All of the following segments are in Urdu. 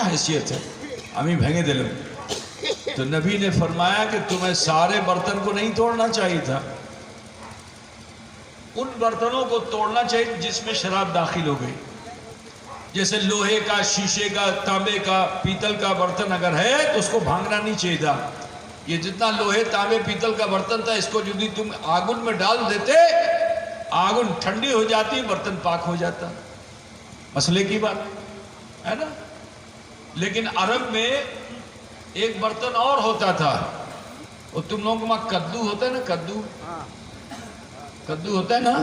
حیثیت ہے ہمیں بھینگے دلم. تو نبی نے فرمایا کہ تمہیں سارے برتن کو نہیں توڑنا چاہیے تھا, ان برتنوں کو توڑنا چاہیے جس میں شراب داخل ہو گئی. جیسے لوہے کا, شیشے کا, تانبے کا, پیتل کا برتن اگر ہے تو اس کو بھانگنا نہیں چاہیے تھا. یہ جتنا لوہے, تانبے, پیتل کا برتن تھا اس کو جو بھی تم آگن میں ڈال دیتے, آگن ٹھنڈی ہو جاتی, برتن پاک ہو جاتا. مسئلے کی بات ہے نا. لیکن عرب میں ایک برتن اور ہوتا تھا, وہ تم لوگوں کے وہاں کدو ہوتا ہے نا, کدو ہوتا ہے نا,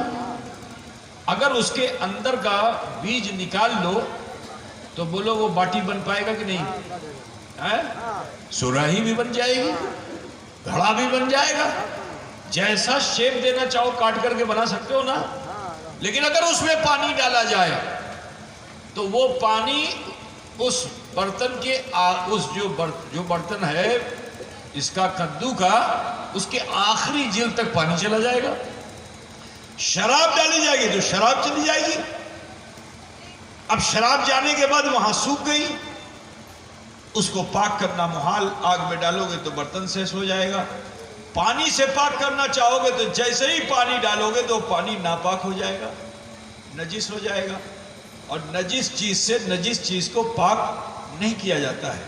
اگر اس کے اندر کا بیج نکال لو تو بولو وہ باٹی بن پائے گا کہ نہیں؟ سراہی بھی بن جائے گی, گھڑا بھی بن جائے گا, جیسا شیپ دینا چاہو کاٹ کر کے بنا سکتے ہو نا. لیکن اگر اس میں پانی ڈالا جائے تو وہ پانی اس برتن کے اس جو برتن ہے اس کا, کدو کا, اس کے آخری جلد تک پانی چلا جائے گا. شراب ڈالی جائے گی تو شراب چلی جائے گی. اب شراب جانے کے بعد وہاں سوکھ گئی, اس کو پاک کرنا محال. آگ میں ڈالو گے تو برتن سیس ہو جائے گا. پانی سے پاک کرنا چاہو گے تو جیسے ہی پانی ڈالو گے تو پانی ناپاک ہو جائے گا, نجس ہو جائے گا. اور نجس چیز سے نجس چیز کو پاک نہیں کیا جاتا ہے.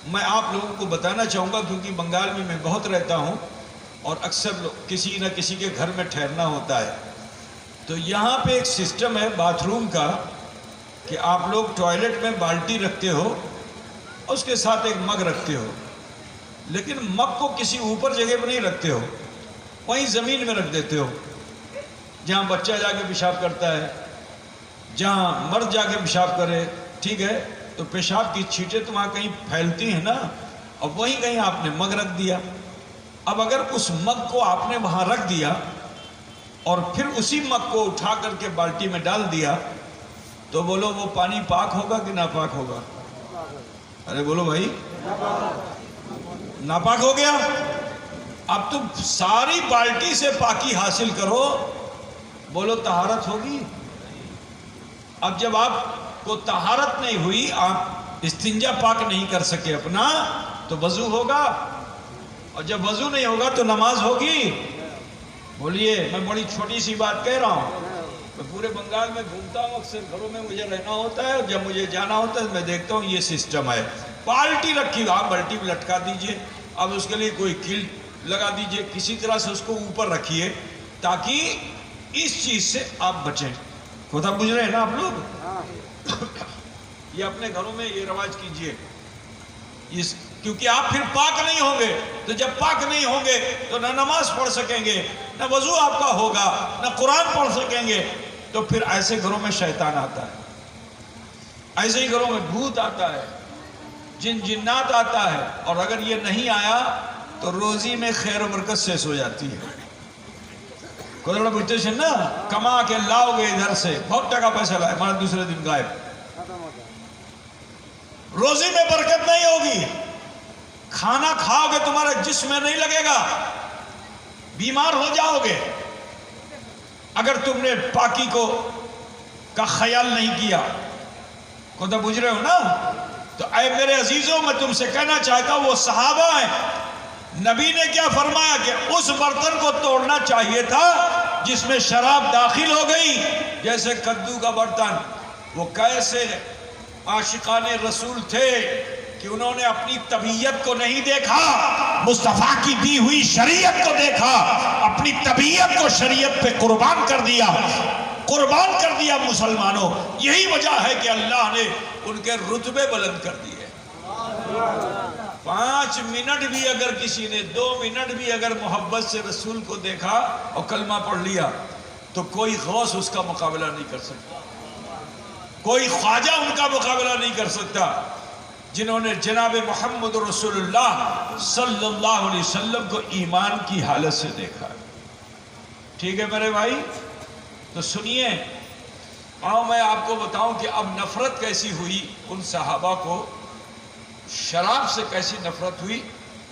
میں آپ لوگوں کو بتانا چاہوں گا کیونکہ بنگال میں بہت رہتا ہوں اور اکثر کسی نہ کسی کے گھر میں ٹھہرنا ہوتا ہے. تو یہاں پہ ایک سسٹم ہے باتھ روم کا کہ آپ لوگ ٹوائلٹ میں بالٹی رکھتے ہو, اس کے ساتھ ایک مگ رکھتے ہو, لیکن مگ کو کسی اوپر جگہ پہ نہیں رکھتے ہو, وہیں زمین میں رکھ دیتے ہو. جہاں بچہ جا کے پیشاب کرتا ہے, جہاں مرد جا کے پیشاب کرے, ٹھیک ہے, تو پیشاب کی چھینٹیں تو وہاں کہیں پھیلتی ہیں نا, اور وہیں کہیں آپ نے مگ رکھ دیا. اب اگر اس مگ کو آپ نے وہاں رکھ دیا اور پھر اسی مگ کو اٹھا کر کے بالٹی میں ڈال دیا تو بولو وہ پانی پاک ہوگا کہ ناپاک ہوگا؟ ارے بولو بھائی, ناپاک ہو گیا. اب تم ساری بالٹی سے پاکی حاصل کرو, بولو طہارت ہوگی؟ اب جب آپ کو طہارت نہیں ہوئی, آپ استنجا پاک نہیں کر سکے اپنا, تو وضو ہوگا, اور جب وضو نہیں ہوگا تو نماز ہوگی؟ بولیے. میں بڑی چھوٹی سی بات کہہ رہا ہوں. میں پورے بنگال میں گھومتا ہوں, اکثر گھروں میں مجھے رہنا ہوتا ہے, اور جب مجھے جانا ہوتا ہے میں دیکھتا ہوں یہ سسٹم ہے. بالٹی رکھی, آپ بالٹی میں لٹکا دیجئے, اب اس کے لیے کوئی کیل لگا دیجئے, کسی طرح سے اس کو اوپر رکھیے تاکہ اس چیز سے آپ بچیں. خدا بجھ رہے ہیں نا آپ لوگ؟ یہ اپنے گھروں میں یہ رواج کیجئے, کیونکہ آپ پھر پاک نہیں ہوں گے. تو جب پاک نہیں ہوں گے تو نہ نماز پڑھ سکیں گے, نہ وضو آپ کا ہوگا, نہ قرآن پڑھ سکیں گے. تو پھر ایسے گھروں میں شیطان آتا ہے, ایسے ہی گھروں میں بھوت آتا ہے, جنات آتا ہے. اور اگر یہ نہیں آیا تو روزی میں خیر و برکت سیس ہو جاتی ہے. کوئی بچے سے نا کما کے لاؤ گے ادھر سے, بہت ٹکا پیسہ لائے, ہمارا دوسرے دن غائب. روزی میں برکت نہیں ہوگی, کھانا کھاؤ گے تمہارے جسم میں نہیں لگے گا, بیمار ہو جاؤ گے. اگر تم نے پاکی کا خیال نہیں کیا, خدا بجھ رہے ہو نا. تو اے میرے عزیزوں, میں تم سے کہنا چاہتا ہوں وہ صحابہ ہیں, نبی نے کیا فرمایا کہ اس برتن کو توڑنا چاہیے تھا جس میں شراب داخل ہو گئی. جیسے کدو کا برتن, وہ کیسے عاشقان رسول تھے کہ انہوں نے اپنی طبیعت کو نہیں دیکھا, مصطفیٰ کی دی ہوئی شریعت کو دیکھا, اپنی طبیعت کو شریعت پہ قربان کر دیا مسلمانوں. یہی وجہ ہے کہ اللہ نے ان کے رتبے بلند کر دیے. 5 منٹ بھی اگر کسی نے, 2 منٹ بھی اگر محبت سے رسول کو دیکھا اور کلمہ پڑھ لیا تو کوئی غوث اس کا مقابلہ نہیں کر سکتا, کوئی خواجہ ان کا مقابلہ نہیں کر سکتا, جنہوں نے جناب محمد رسول اللہ صلی اللہ علیہ وسلم کو ایمان کی حالت سے دیکھا. ٹھیک ہے میرے بھائی, تو سنیے, آؤ میں آپ کو بتاؤں کہ اب نفرت کیسی ہوئی ان صحابہ کو, شراب سے کیسی نفرت ہوئی.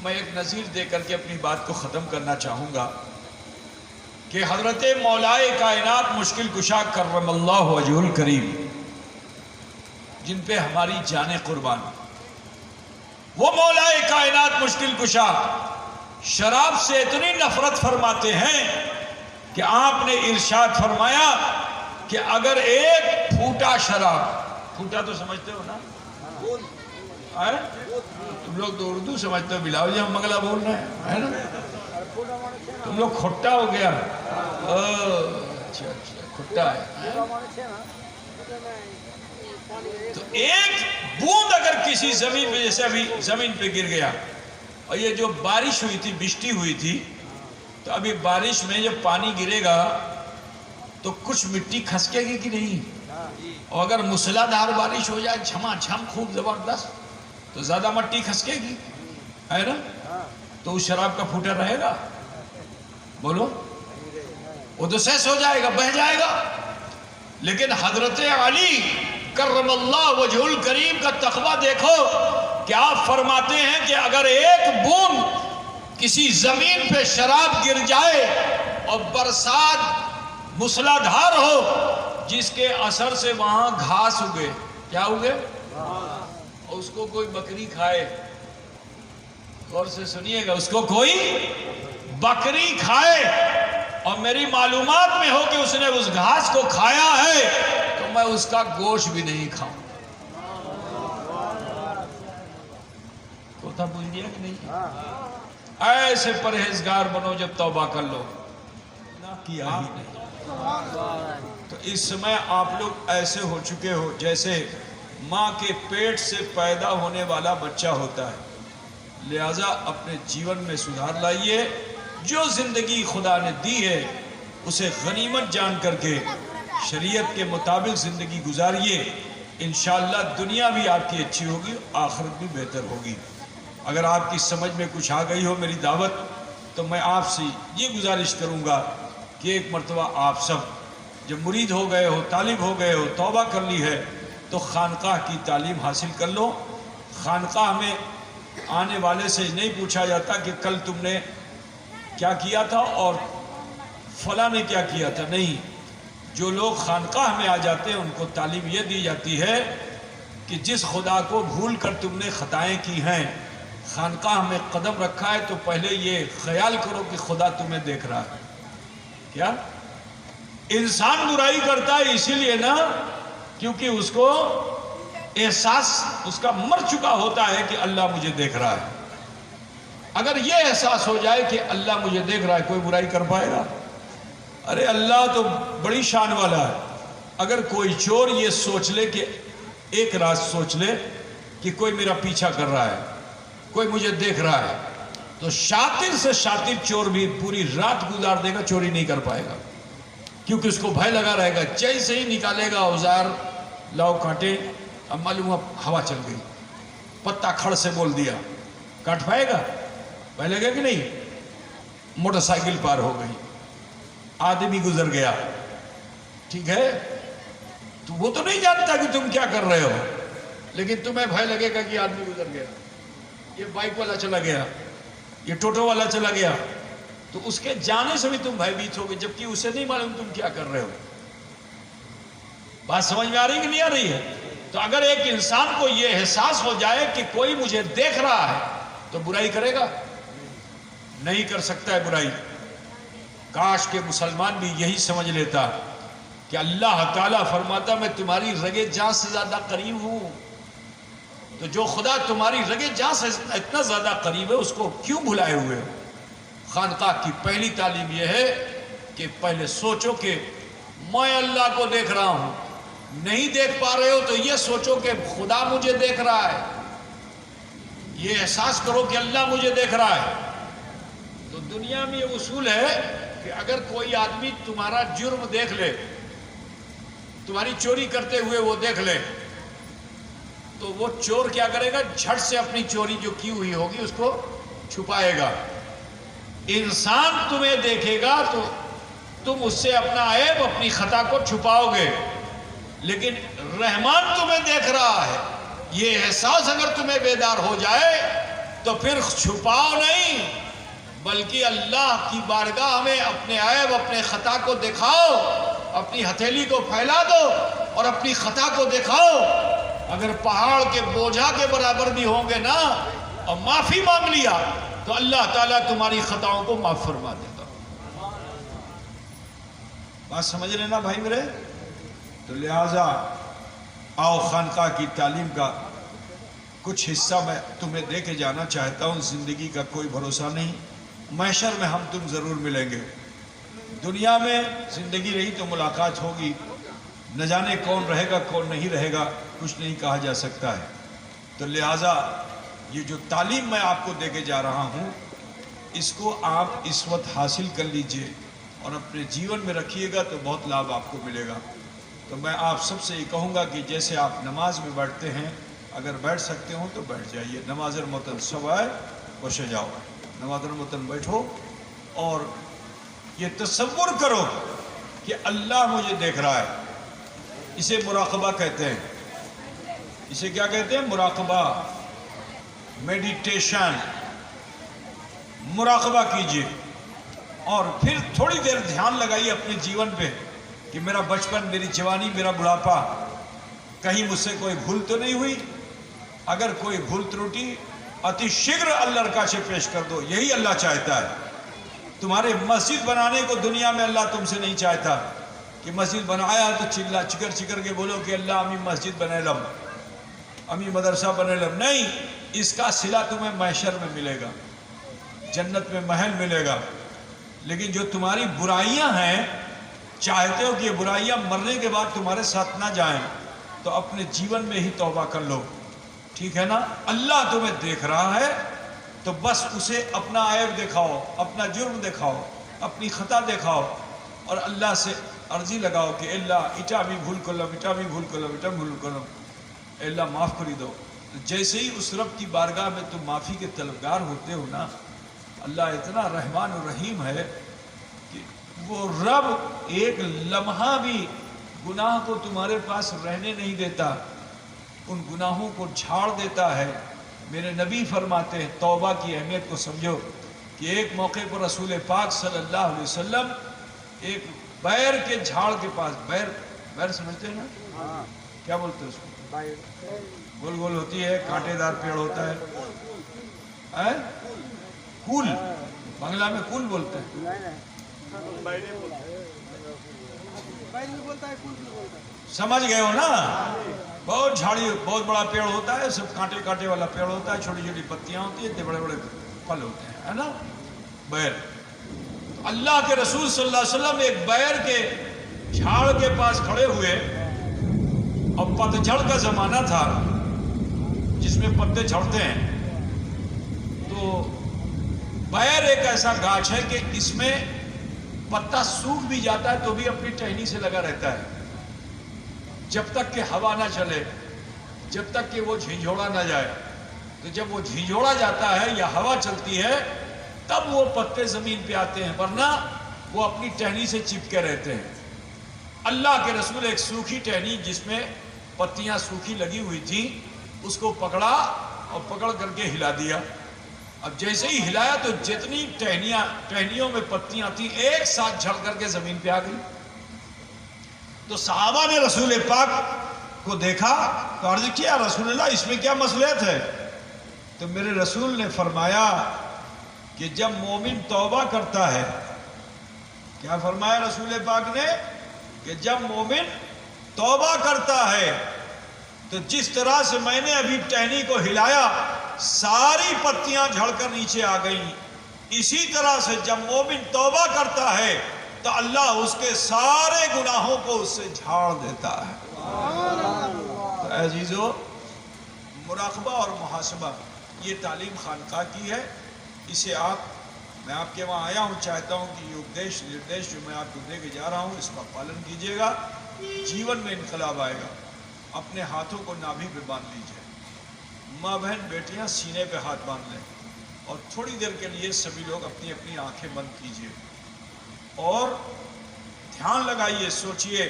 میں ایک نظیر دے کر کے اپنی بات کو ختم کرنا چاہوں گا کہ حضرت مولائے کائنات مشکل کشا کرم اللہ وجہ الکریم, جن پہ ہماری جانیں قربان. وہ مولا کائنات مشکل کشا شراب سے اتنی نفرت فرماتے ہیں کہ آپ نے ارشاد فرمایا کہ اگر ایک پھوٹا شراب، پھوٹا تو سمجھتے ہو نا، تم لوگ تو اردو سمجھتے ہو، بلاؤ جی ہم منگلہ بول رہے ہیں نا، تم لوگ کھٹا ہو گیا. اچھا کھٹا ہے. تو ایک بوند اگر کسی زمین پہ، جیسے ابھی زمین پہ گر گیا، اور یہ جو بارش ہوئی تھی، بشٹی ہوئی تھی، تو ابھی بارش میں جب پانی گرے گا تو کچھ مٹی کھسکے گی کہ نہیں؟ اور اگر مسلح دھار بارش ہو جائے جھما جھم خوب زبردست تو زیادہ مٹی کھسکے گی، ہے نا؟ تو اس شراب کا پھوٹا رہے گا؟ بولو، وہ تو سیس ہو جائے گا، بہہ جائے گا. لیکن حضرت علی کرم اللہ وجہ الکریم کا تقویٰ دیکھو کہ آپ فرماتے ہیں کہ اگر ایک بوند کسی زمین پہ شراب گر جائے اور برسات مسلح دھار ہو جس کے اثر سے وہاں گھاس اگے، کیا اگے؟ اور اس کو کوئی بکری کھائے، غور سے سنیے گا، اس کو کوئی بکری کھائے اور میری معلومات میں ہو کہ اس نے اس گھاس کو کھایا ہے تو میں اس کا گوشت بھی نہیں کھاؤں. کوتا بول دیا کہ نہیں؟ ایسے پرہیزگار بنو جب توبہ کر لو، نہ کیا ہی نہیں. تو اس سمے آپ لوگ ایسے ہو چکے ہو جیسے ماں کے پیٹ سے پیدا ہونے والا بچہ ہوتا ہے. لہذا اپنے جیون میں سدھار لائیے. جو زندگی خدا نے دی ہے اسے غنیمت جان کر کے شریعت کے مطابق زندگی گزاریے. انشاءاللہ دنیا بھی آپ کی اچھی ہوگی، آخرت بھی بہتر ہوگی. اگر آپ کی سمجھ میں کچھ آ گئی ہو میری دعوت، تو میں آپ سے یہ گزارش کروں گا کہ ایک مرتبہ آپ سب جب مرید ہو گئے ہو، طالب ہو گئے ہو، توبہ کر لی ہے، تو خانقاہ کی تعلیم حاصل کر لو. خانقاہ میں آنے والے سے نہیں پوچھا جاتا کہ کل تم نے کیا کیا تھا اور فلاں نے کیا کیا تھا، نہیں. جو لوگ خانقاہ میں آ جاتے ہیں ان کو تعلیم یہ دی جاتی ہے کہ جس خدا کو بھول کر تم نے خطائیں کی ہیں، خانقاہ میں قدم رکھا ہے، تو پہلے یہ خیال کرو کہ خدا تمہیں دیکھ رہا ہے. کیا انسان برائی کرتا ہے اسی لیے نا کیونکہ اس کو احساس اس کا مر چکا ہوتا ہے کہ اللہ مجھے دیکھ رہا ہے. اگر یہ احساس ہو جائے کہ اللہ مجھے دیکھ رہا ہے، کوئی برائی کر پائے گا؟ ارے اللہ تو بڑی شان والا ہے. اگر کوئی چور یہ سوچ لے کہ ایک رات سوچ لے کہ کوئی میرا پیچھا کر رہا ہے، کوئی مجھے دیکھ رہا ہے، تو شاطر سے شاطر چور بھی پوری رات گزار دے گا، چوری نہیں کر پائے گا، کیونکہ اس کو بھے لگا رہے گا. جیسے ہی نکالے گا اوزار لاؤ کاٹے، اب معلوم ہوا چل گئی، پتا کھڑ سے بول دیا، کاٹ پائے گا؟ بھے لگے کہ نہیں؟ موٹر سائیکل پار ہو گئی، آدمی گزر گیا، ٹھیک ہے، تو وہ تو نہیں جانتا کہ تم کیا کر رہے ہو، لیکن تمہیں بھے لگے گا کہ آدمی گزر گیا، یہ بائک والا چلا گیا، یہ ٹوٹو والا چلا گیا، تو اس کے جانے سے بھی تم بھیبھیت ہوگے، جبکہ اسے نہیں معلوم تم کیا کر رہے ہو. بات سمجھ میں آ رہی کہ نہیں آ رہی ہے؟ تو اگر ایک انسان کو یہ احساس ہو جائے کہ کوئی مجھے دیکھ رہا ہے تو برائی کرے گا؟ نہیں کر سکتا ہے برائی. کاش کہ مسلمان بھی یہی سمجھ لیتا کہ اللہ تعالیٰ فرماتا میں تمہاری رگے جان سے زیادہ قریب ہوں. تو جو خدا تمہاری رگے جان سے اتنا زیادہ قریب ہے اس کو کیوں بھلائے ہوئے ہو؟ خانقاہ کی پہلی تعلیم یہ ہے کہ پہلے سوچو کہ میں اللہ کو دیکھ رہا ہوں. نہیں دیکھ پا رہے ہو تو یہ سوچو کہ خدا مجھے دیکھ رہا ہے. یہ احساس کرو کہ اللہ مجھے دیکھ رہا ہے. تو دنیا میں یہ اصول ہے کہ اگر کوئی آدمی تمہارا جرم دیکھ لے، تمہاری چوری کرتے ہوئے وہ دیکھ لے، تو وہ چور کیا کرے گا؟ جھٹ سے اپنی چوری جو کی ہوئی ہوگی اس کو چھپائے گا. انسان تمہیں دیکھے گا تو تم اس سے اپنا عیب، اپنی خطا کو چھپاؤ گے، لیکن رحمان تمہیں دیکھ رہا ہے. یہ احساس اگر تمہیں بیدار ہو جائے تو پھر چھپاؤ نہیں، بلکہ اللہ کی بارگاہ میں اپنے عیب، اپنے خطا کو دکھاؤ، اپنی ہتھیلی کو پھیلا دو اور اپنی خطا کو دکھاؤ. اگر پہاڑ کے بوجھا کے برابر بھی ہوں گے نا اور معافی مانگ لیا تو اللہ تعالیٰ تمہاری خطاؤں کو معاف فرما دے گا. بات سمجھ رہے نا بھائی میرے؟ تو لہٰذا آؤ خانقاہ کی تعلیم کا کچھ حصہ میں تمہیں دے کے جانا چاہتا ہوں. زندگی کا کوئی بھروسہ نہیں، محشر میں ہم تم ضرور ملیں گے. دنیا میں زندگی رہی تو ملاقات ہوگی، نہ جانے کون رہے گا کون نہیں رہے گا، کچھ نہیں کہا جا سکتا ہے. تو لہٰذا یہ جو تعلیم میں آپ کو دے کے جا رہا ہوں اس کو آپ اس وقت حاصل کر لیجئے اور اپنے جیون میں رکھیے گا تو بہت لابھ آپ کو ملے گا. تو میں آپ سب سے یہ کہوں گا کہ جیسے آپ نماز میں بیٹھتے ہیں اگر بیٹھ سکتے ہوں تو بیٹھ جائیے. نماز المتن سوائے وش جاؤ، نماز المتن بیٹھو اور یہ تصور کرو کہ اللہ مجھے دیکھ رہا ہے. اسے مراقبہ کہتے ہیں. اسے کیا کہتے ہیں؟ مراقبہ، میڈیٹیشن. مراقبہ کیجئے اور پھر تھوڑی دیر دھیان لگائیے اپنے جیون پہ کہ میرا بچپن، میری جوانی، میرا بڑھاپا، کہیں مجھ سے کوئی بھول تو نہیں ہوئی. اگر کوئی بھول تروٹی اتی شیغر اللہ کا سے پیش کر دو. یہی اللہ چاہتا ہے. تمہارے مسجد بنانے کو دنیا میں اللہ تم سے نہیں چاہتا کہ مسجد بنایا تو چکر کے بولو کہ اللہ امی مسجد بنے لم، امی مدرسہ بنے لم. نہیں، اس کا صلہ تمہیں محشر میں ملے گا، جنت میں محل ملے گا. لیکن جو تمہاری برائیاں ہیں، چاہتے ہو کہ یہ برائیاں مرنے کے بعد تمہارے ساتھ نہ جائیں تو اپنے جیون میں ہی توبہ کر لو. ٹھیک ہے نا؟ اللہ تمہیں دیکھ رہا ہے تو بس اسے اپنا عیب دکھاؤ، اپنا جرم دکھاؤ، اپنی خطا دکھاؤ اور اللہ سے عرضی لگاؤ کہ اللہ اٹا بھی بھول کرلم، اٹا بھی بھول کرلم، اٹا بھول کرلم، اللہ معاف کری دو. جیسے ہی اس رب کی بارگاہ میں تم معافی کے طلبگار ہوتے ہو نا، اللہ اتنا رحمان و رحیم ہے کہ وہ رب ایک لمحہ بھی گناہ کو تمہارے پاس رہنے نہیں دیتا، ان گناہوں کو جھاڑ دیتا ہے. میرے نبی فرماتے ہیں، توبہ کی اہمیت کو سمجھو، کہ ایک موقع پر رسول پاک صلی اللہ علیہ وسلم ایک بیر کے جھاڑ کے پاس، بیر سمجھتے ہیں نا؟ کیا بولتے ہیں اس کو؟ گول گول ہوتی ہے، کانٹے دار پیڑ ہوتا ہے. کول، بنگلہ میں کول بولتے ہیں. سمجھ گئے ہو نا؟ بہت جھاڑی، بہت بڑا پیڑ ہوتا ہے، سب کانٹے کانٹے والا پیڑ ہوتا ہے، چھوٹی چھوٹی پتیاں ہوتی ہیں، اتنے بڑے بڑے پھل ہوتے ہیں، ہے نا؟ بیر. اللہ کے رسول صلی اللہ علیہ وسلم ایک بیر کے جھاڑ کے پاس کھڑے ہوئے اور پتجھڑ کا زمانہ تھا جس میں پتے جھڑتے ہیں. تو بیر ایک ایسا گاچھ ہے کہ اس میں پتا سوکھ بھی جاتا ہے تو بھی اپنی ٹہنی سے لگا رہتا ہے جب تک کہ ہوا نہ چلے، جب تک کہ وہ جھنجھوڑا نہ جائے. تو جب وہ جھنجھوڑا جاتا ہے یا ہوا چلتی ہے تب وہ پتے زمین پہ آتے ہیں، ورنہ وہ اپنی ٹہنی سے چپکے رہتے ہیں. اللہ کے رسول ایک سوکھی ٹہنی جس میں پتیاں سوکھی لگی ہوئی تھی اس کو پکڑا اور پکڑ کر کے ہلا دیا. اب جیسے ہی ہلایا تو جتنی ٹہنیوں میں پتیاں تھیں ایک ساتھ جھڑ کر کے زمین پہ آ گئی. تو صحابہ نے رسول پاک کو دیکھا تو عرض کیا، رسول اللہ اس میں کیا مصلحت ہے؟ تو میرے رسول نے فرمایا کہ جب مومن توبہ کرتا ہے، کیا فرمایا رسول پاک نے؟ کہ جب مومن توبہ کرتا ہے تو جس طرح سے میں نے ابھی ٹہنی کو ہلایا ساری پتیاں جھڑ کر نیچے آ گئیں، اسی طرح سے جب مومن توبہ کرتا ہے تو اللہ اس کے سارے گناہوں کو اس سے جھاڑ دیتا ہے. تو عزیزو، مراقبہ اور محاسبہ یہ تعلیم خانقاہ کی ہے. اسے میں آپ کے وہاں آیا ہوں، چاہتا ہوں کہ یہ اپدیش نردیش جو میں آپ کو دے کے جا رہا ہوں اس کا پالن کیجئے گا، جیون میں انقلاب آئے گا. اپنے ہاتھوں کو نابھی پہ باندھ لیجئے، ماں بہن بیٹیاں سینے پہ ہاتھ باندھ لیں اور تھوڑی دیر کے لیے سبھی لوگ اپنی اپنی آنکھیں بند کیجئے اور دھیان لگائیے، سوچئے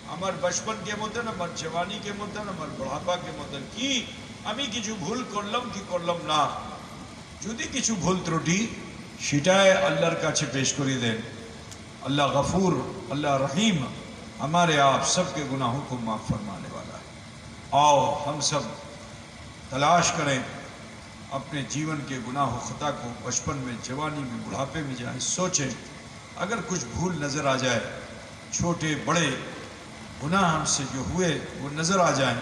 ہمار بچپن کے مدن، ہمار جوانی کے مدن، ہمار بڑھاپا کے مدن کی আমি কিছু ভুল করলাম কি করলাম না, যদি কিছু ভুল ত্রুটি সেটাই আল্লাহর কাছে পেশ করে দেন. اللہ غفور، اللہ رحیم ہمارے آپ سب کے گناہوں کو معاف فرمانے والا ہے. آؤ ہم سب تلاش کریں اپنے جیون کے گناہ و خطا کو، بچپن میں، جوانی میں، بڑھاپے میں جائیں، سوچیں اگر کچھ بھول نظر آ جائے، چھوٹے بڑے گناہ ہم سے جو ہوئے وہ نظر آ جائیں،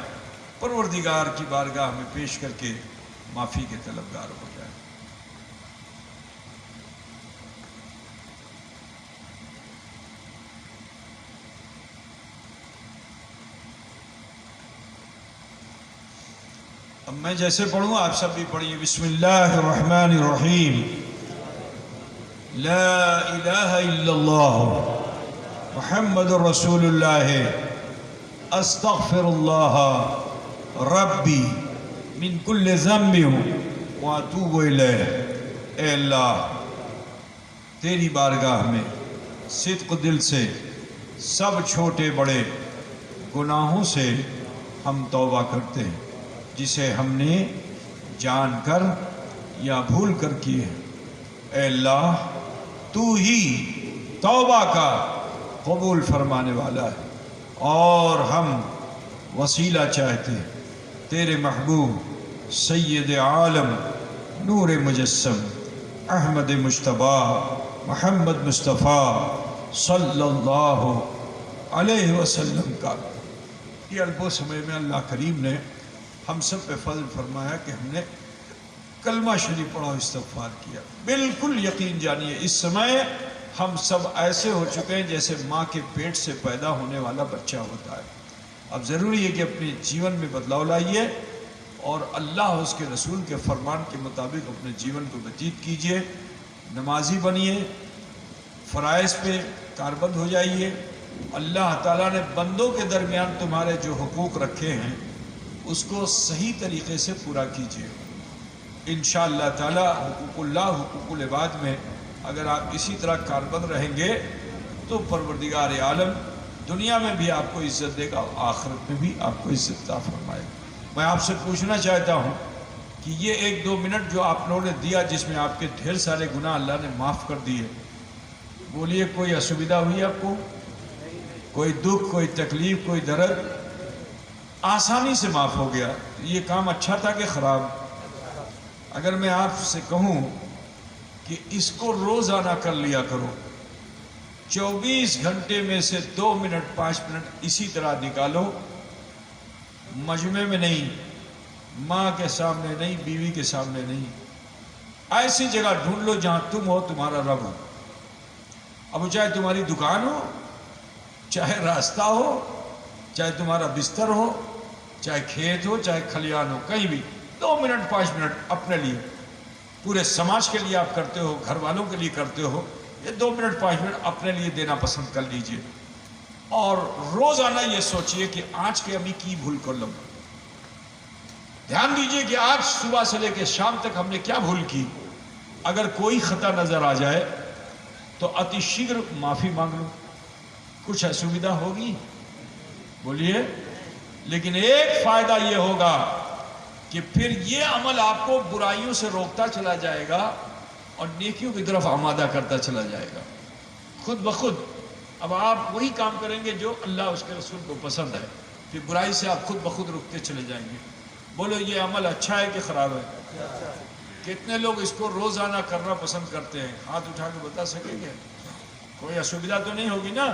پروردگار کی بارگاہ میں پیش کر کے معافی کے طلبگار ہو جائیں۔ اب میں جیسے پڑھوں آپ سب بھی پڑھیے۔ بسم اللہ الرحمن الرحیم۔ لا الہ الا اللہ محمد رسول اللہ استغفر اللہ ربی من کل ذنب واتوب الیہ۔ اے اللہ تیری بارگاہ میں صدق دل سے سب چھوٹے بڑے گناہوں سے ہم توبہ کرتے ہیں جسے ہم نے جان کر یا بھول کر کیے۔ اے اللہ تو ہی توبہ کا قبول فرمانے والا ہے، اور ہم وسیلہ چاہتے ہیں تیرے محبوب سید عالم نور مجسم احمد مجتبیٰ محمد مصطفیٰ صلی اللہ علیہ وسلم کا۔ یہ البو سمے میں اللہ کریم نے ہم سب پہ فضل فرمایا کہ ہم نے کلمہ شریف پڑھا، استغفار کیا۔ بالکل یقین جانیے اس سمے ہم سب ایسے ہو چکے ہیں جیسے ماں کے پیٹ سے پیدا ہونے والا بچہ ہوتا ہے۔ اب ضروری ہے کہ اپنے جیون میں بدلاؤ لائیے اور اللہ اس کے رسول کے فرمان کے مطابق اپنے جیون کو بتیت کیجیے، نمازی بنیے، فرائض پہ کاربند ہو جائیے۔ اللہ تعالیٰ نے بندوں کے درمیان تمہارے جو حقوق رکھے ہیں اس کو صحیح طریقے سے پورا کیجیے۔ انشاءاللہ تعالی حقوق اللہ حقوق العباد میں اگر آپ اسی طرح کاربند رہیں گے تو پروردگار عالم دنیا میں بھی آپ کو عزت دے گا اور آخرت میں بھی آپ کو عزت عطا فرمائے گا۔ میں آپ سے پوچھنا چاہتا ہوں کہ یہ 1-2 منٹ جو آپ لوگوں نے دیا جس میں آپ کے ڈھیر سارے گناہ اللہ نے معاف کر دیے، بولیے کوئی اسویدھا ہوئی آپ کو؟ کوئی دکھ، کوئی تکلیف، کوئی درد؟ آسانی سے معاف ہو گیا۔ یہ کام اچھا تھا کہ خراب؟ اگر میں آپ سے کہوں کہ اس کو روزانہ کر لیا کرو، 24 گھنٹے میں سے 2 منٹ 5 منٹ اسی طرح نکالو، مجمع میں نہیں، ماں کے سامنے نہیں، بیوی کے سامنے نہیں، ایسی جگہ ڈھونڈ لو جہاں تم ہو، تمہارا رب ہو۔ اب چاہے تمہاری دکان ہو، چاہے راستہ ہو، چاہے تمہارا بستر ہو، چاہے کھیت ہو، چاہے کھلیان ہو، کہیں بھی 2 منٹ 5 منٹ اپنے لیے، پورے سماج کے لیے آپ کرتے ہو، گھر والوں کے لیے کرتے ہو، یہ 2 منٹ 5 منٹ اپنے لیے دینا پسند کر لیجئے۔ اور روزانہ یہ سوچئے کہ آج کے امی کی بھول کر لوں، دھیان دیجئے کہ آج صبح سے لے کے شام تک ہم نے کیا بھول کی۔ اگر کوئی خطا نظر آ جائے تو اتی شیغر معافی مانگ لو، کچھ اسویدھا ہوگی؟ بولیے۔ لیکن ایک فائدہ یہ ہوگا کہ پھر یہ عمل آپ کو برائیوں سے روکتا چلا جائے گا اور نیکیوں کی طرف آمادہ کرتا چلا جائے گا خود بخود۔ اب آپ وہی کام کریں گے جو اللہ اس کے رسول کو پسند ہے، پھر برائی سے آپ خود بخود رکتے چلے جائیں گے۔ بولو یہ عمل اچھا ہے کہ خراب ہے؟ کتنے لوگ اس کو روزانہ کرنا پسند کرتے ہیں؟ ہاتھ اٹھا کے بتا سکیں گے؟ کوئی اسویدھا تو نہیں ہوگی نا؟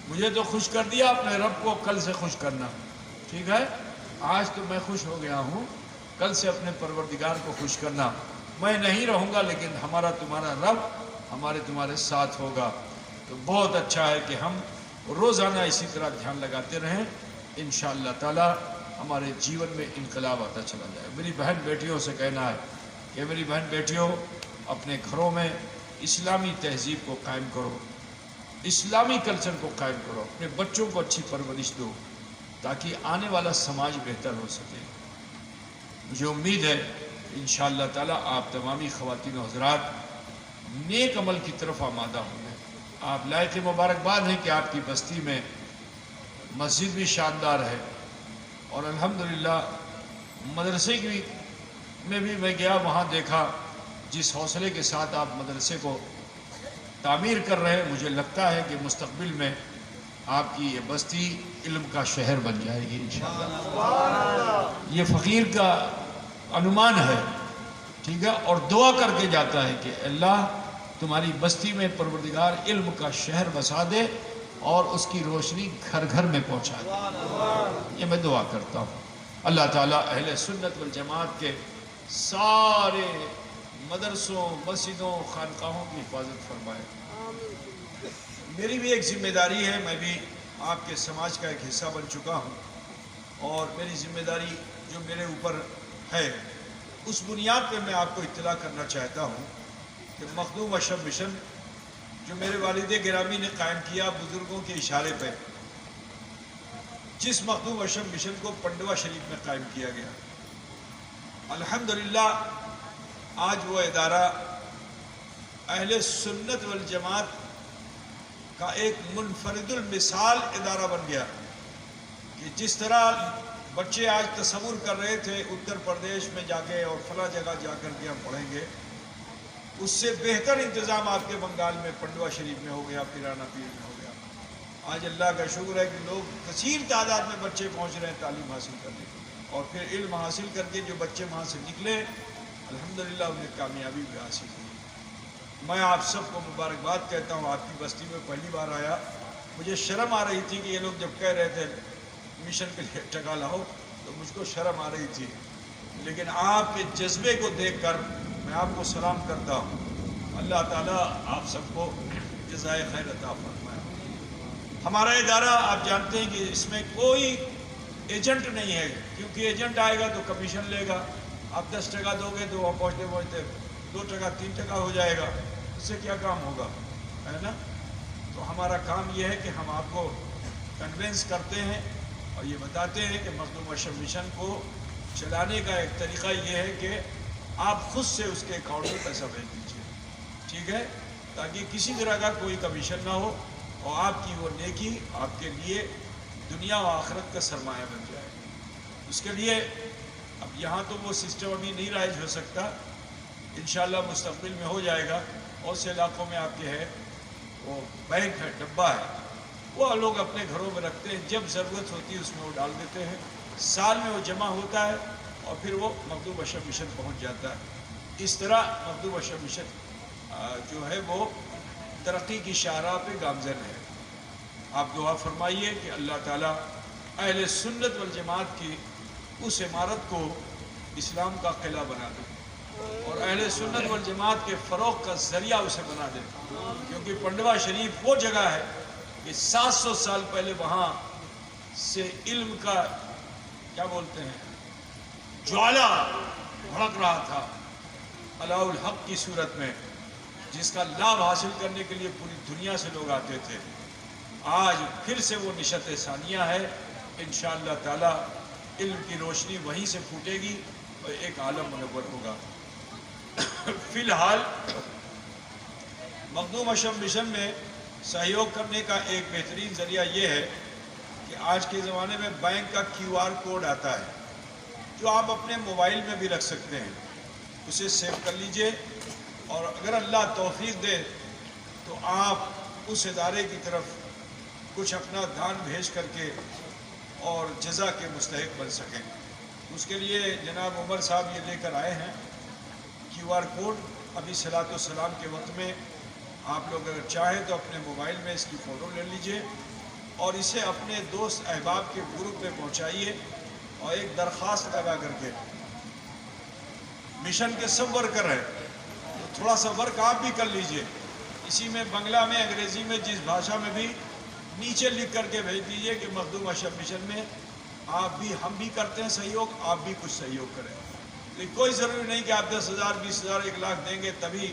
مجھے تو خوش کر دیا اپنے رب کو، کل سے خوش کرنا، ٹھیک ہے؟ آج تو میں خوش ہو گیا ہوں، کل سے اپنے پروردگار کو خوش کرنا۔ میں نہیں رہوں گا لیکن ہمارا تمہارا رب ہمارے تمہارے ساتھ ہوگا۔ تو بہت اچھا ہے کہ ہم روزانہ اسی طرح دھیان لگاتے رہیں، انشاءاللہ تعالی ہمارے جیون میں انقلاب آتا چلا جائے۔ میری بہن بیٹیوں سے کہنا ہے کہ میری بہن بیٹیوں اپنے گھروں میں اسلامی تہذیب کو قائم کرو، اسلامی کلچر کو قائم کرو، اپنے بچوں کو اچھی پرورش دو تاکہ آنے والا سماج بہتر ہو سکے۔ مجھے امید ہے انشاءاللہ تعالی آپ تمامی خواتین و حضرات نیک عمل کی طرف آمادہ ہوں گے۔ آپ لائق مبارکباد ہیں کہ آپ کی بستی میں مسجد بھی شاندار ہے، اور الحمدللہ مدرسے میں بھی میں گیا، وہاں دیکھا جس حوصلے کے ساتھ آپ مدرسے کو تعمیر کر رہے ہیں، مجھے لگتا ہے کہ مستقبل میں آپ کی یہ بستی علم کا شہر بن جائے گی انشاءاللہ۔ یہ فقیر کا عنوان ہے، ٹھیک ہے، اور دعا کر کے جاتا ہے کہ اللہ تمہاری بستی میں پروردگار علم کا شہر بسا دے اور اس کی روشنی گھر گھر میں پہنچا دے۔ یہ میں دعا کرتا ہوں۔ اللہ تعالیٰ اہل سنت والجماعت کے سارے مدرسوں، مسجدوں، خانقاہوں کی حفاظت فرمائے۔ میری بھی ایک ذمہ داری ہے، میں بھی آپ کے سماج کا ایک حصہ بن چکا ہوں، اور میری ذمہ داری جو میرے اوپر ہے اس بنیاد پہ میں آپ کو اطلاع کرنا چاہتا ہوں کہ مخدوم اشرف مشن جو میرے والد گرامی نے قائم کیا بزرگوں کے اشارے پہ، جس مخدوم اشرف مشن کو پنڈوا شریف میں قائم کیا گیا، الحمدللہ آج وہ ادارہ اہل سنت والجماعت کا ایک منفرد المثال ادارہ بن گیا کہ جس طرح بچے آج تصور کر رہے تھے اتر پردیش میں جا کے اور فلاں جگہ جا کر کے ہم پڑھیں گے، اس سے بہتر انتظام آپ کے بنگال میں پنڈوا شریف میں ہو گیا، پیرانا پیر میں ہو گیا۔ آج اللہ کا شکر ہے کہ لوگ کثیر تعداد میں بچے پہنچ رہے ہیں تعلیم حاصل کرنے، اور پھر علم حاصل کر کے جو بچے وہاں سے نکلے الحمدللہ انہیں کامیابی بھی حاصل ہوئی۔ میں آپ سب کو مبارکباد کہتا ہوں، آپ کی بستی میں پہلی بار آیا، مجھے شرم آ رہی تھی کہ یہ لوگ جب کہہ رہے تھے مشن کے لیے ٹکا لاؤ تو مجھ کو شرم آ رہی تھی، لیکن آپ کے جذبے کو دیکھ کر میں آپ کو سلام کرتا ہوں۔ اللہ تعالیٰ آپ سب کو جزائے خیر عطا فرمائے۔ ہمارا ادارہ آپ جانتے ہیں کہ اس میں کوئی ایجنٹ نہیں ہے، کیونکہ ایجنٹ آئے گا تو کمیشن لے گا، آپ 10% دو گے تو وہاں پہنچتے پہنچتے 2%، 3% ہو جائے گا، اس سے کیا کام ہوگا، ہے نا؟ تو ہمارا کام یہ ہے کہ ہم آپ کو کنونس کرتے ہیں اور یہ بتاتے ہیں کہ مخدوم اشرف مشن کو چلانے کا ایک طریقہ یہ ہے کہ آپ خود سے اس کے اکاؤنٹ میں پیسہ بھیج دیجیے، ٹھیک ہے، تاکہ کسی طرح کا کوئی کمیشن نہ ہو اور آپ کی وہ نیکی آپ کے لیے دنیا و آخرت کا سرمایہ بن جائے۔ اس کے لیے اب یہاں تو وہ سسٹم ابھی نہیں رائج ہو سکتا، انشاءاللہ مستقبل میں ہو جائے گا۔ اور سے علاقوں میں آپ کے ہے وہ بینک ہے، ڈبہ ہے، وہ لوگ اپنے گھروں میں رکھتے ہیں، جب ضرورت ہوتی ہے اس میں وہ ڈال دیتے ہیں، سال میں وہ جمع ہوتا ہے اور پھر وہ مخدوم اشرف مشن پہنچ جاتا ہے۔ اس طرح مخدوم اشرف مشن جو ہے وہ ترقی کی شاہراہ پہ گامزن ہے۔ آپ دعا فرمائیے کہ اللہ تعالیٰ اہل سنت والجماعت کی اس عمارت کو اسلام کا قلعہ بنا دے اور اہل سنت والجماعت کے فروغ کا ذریعہ اسے بنا دے، کیونکہ پنڈوا شریف وہ جگہ ہے کہ 700 سال پہلے وہاں سے علم کا کیا بولتے ہیں جوالا بھڑک رہا تھا علاء الحق کی صورت میں، جس کا لابھ حاصل کرنے کے لیے پوری دنیا سے لوگ آتے تھے۔ آج پھر سے وہ نشت ثانیہ ہے، انشاءاللہ تعالی علم کی روشنی وہیں سے پھوٹے گی اور ایک عالم منور ہوگا۔ فی الحال مخدوم اشرف مشن میں سہیوگ کرنے کا ایک بہترین ذریعہ یہ ہے کہ آج کے زمانے میں بینک کا QR کوڈ آتا ہے جو آپ اپنے موبائل میں بھی رکھ سکتے ہیں، اسے سیو کر لیجئے، اور اگر اللہ توفیق دے تو آپ اس ادارے کی طرف کچھ اپنا دان بھیج کر کے اور جزا کے مستحق بن سکیں۔ اس کے لیے جناب عمر صاحب یہ لے کر آئے ہیں QR کوڈ۔ ابھی صلاۃ والسلام کے وقت میں آپ لوگ اگر چاہیں تو اپنے موبائل میں اس کی فوٹو لے لیجئے اور اسے اپنے دوست احباب کے گروپ میں پہنچائیے، اور ایک درخواست ادا کر کے مشن کے سب ورکر ہیں تو تھوڑا سا ورک آپ بھی کر لیجئے، اسی میں بنگلہ میں انگریزی میں جس بھاشا میں بھی نیچے لکھ کر کے بھیج دیجئے کہ مخدوم اشرف مشن میں آپ بھی، ہم بھی کرتے ہیں سہیوگ، آپ بھی کچھ سہیوگ کریں۔ لیکن کوئی ضروری نہیں کہ آپ 10,000 20,000 1 لاکھ دیں گے تبھی